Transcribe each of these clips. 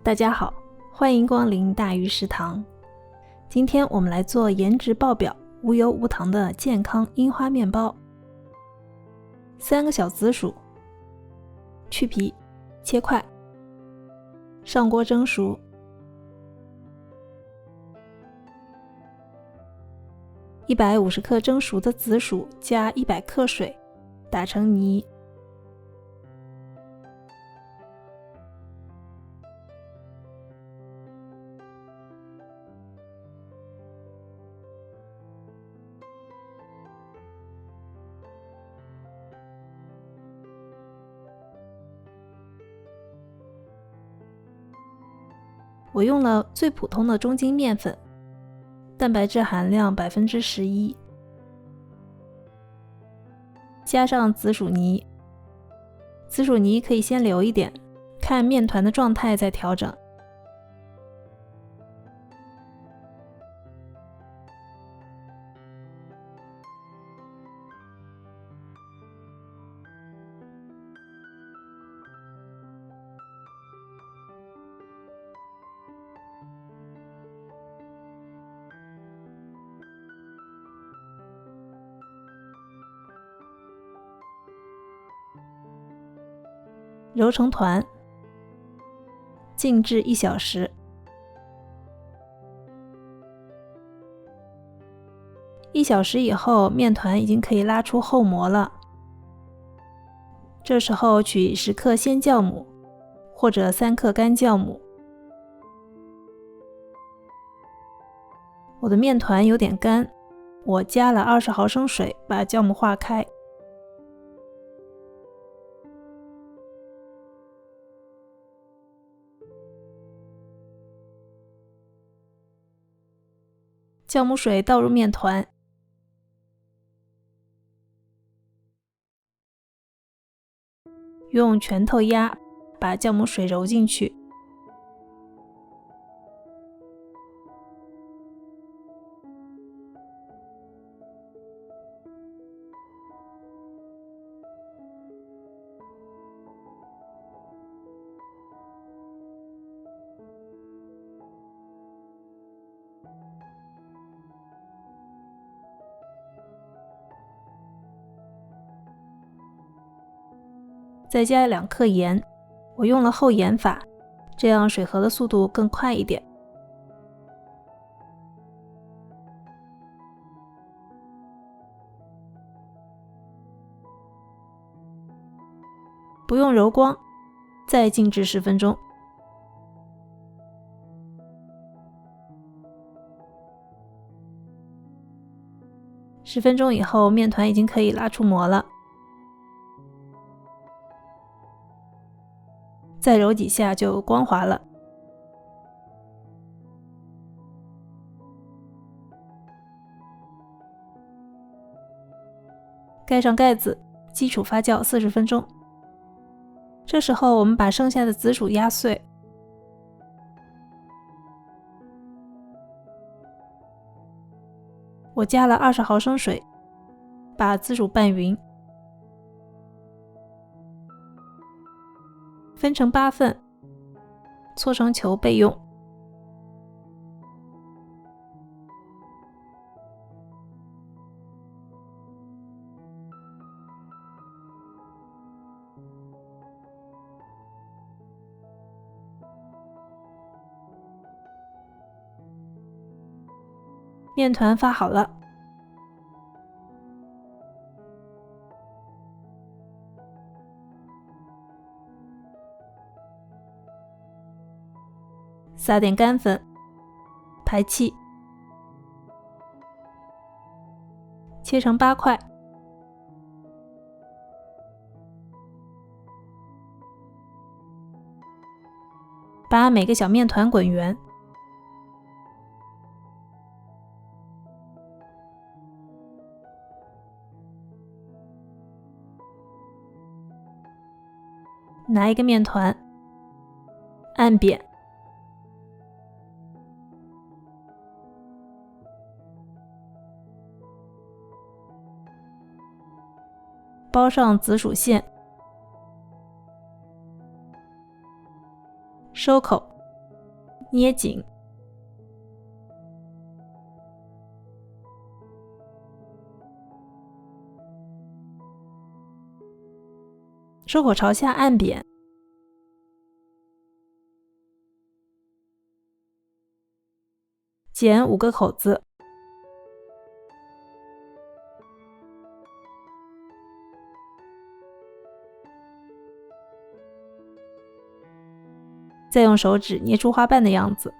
大家好，欢迎光临大鱼食堂。今天我们来做颜值爆表、无油无糖的健康樱花面包。3个小紫薯，去皮，切块，上锅蒸熟。150克蒸熟的紫薯加100克水，打成泥。我用了最普通的中筋面粉，蛋白质含量11%，加上紫薯泥。紫薯泥可以先留一点，看面团的状态再调整。揉成团，静置1小时。1小时以后，面团已经可以拉出厚膜了。这时候取10克鲜酵母或者3克干酵母。我的面团有点干，我加了20毫升水把酵母化开。酵母水倒入面团，用拳头压，把酵母水揉进去。再加2克盐，我用了厚盐法，这样水合的速度更快一点。不用揉光，再静置10分钟。10分钟以后，面团已经可以拉出膜了。再揉几下就光滑了。盖上盖子，基础发酵40分钟。这时候我们把剩下的紫薯压碎，我加了20毫升水，把紫薯拌匀，分成8份，搓成球备用。面团发好了，撒点干粉，排气，切成8块，把每个小面团滚圆。拿一个面团，按扁，包上紫薯馅，收口，捏紧。收口朝下按扁，剪5个口子，再用手指捏出花瓣的样子，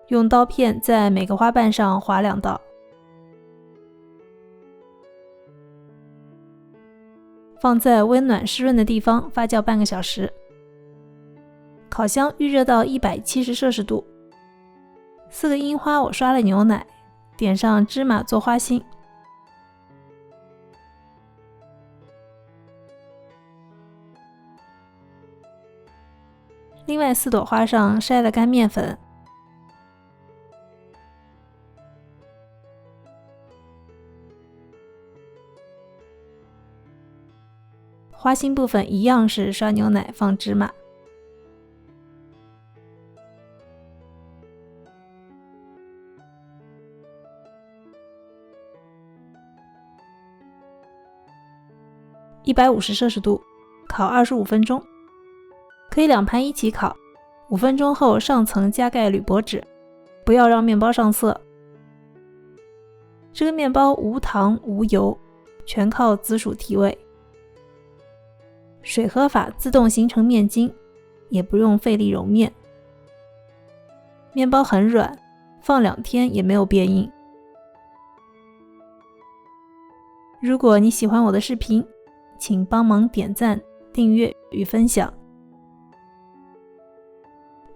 用刀片在每个花瓣上划2道，放在温暖湿润的地方发酵半个小时。烤箱预热到170摄氏度。4个樱花我刷了牛奶，点上芝麻做花心。另外4朵花上筛了干面粉。花心部分一样是刷牛奶放芝麻。150摄氏度，烤25分钟。可以2盘一起烤，5分钟后上层加盖铝箔纸，不要让面包上色。这个面包无糖无油，全靠紫薯提味。水合法自动形成面筋，也不用费力揉面。面包很软，放2天也没有变硬。如果你喜欢我的视频，请帮忙点赞、订阅与分享。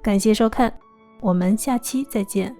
感谢收看，我们下期再见。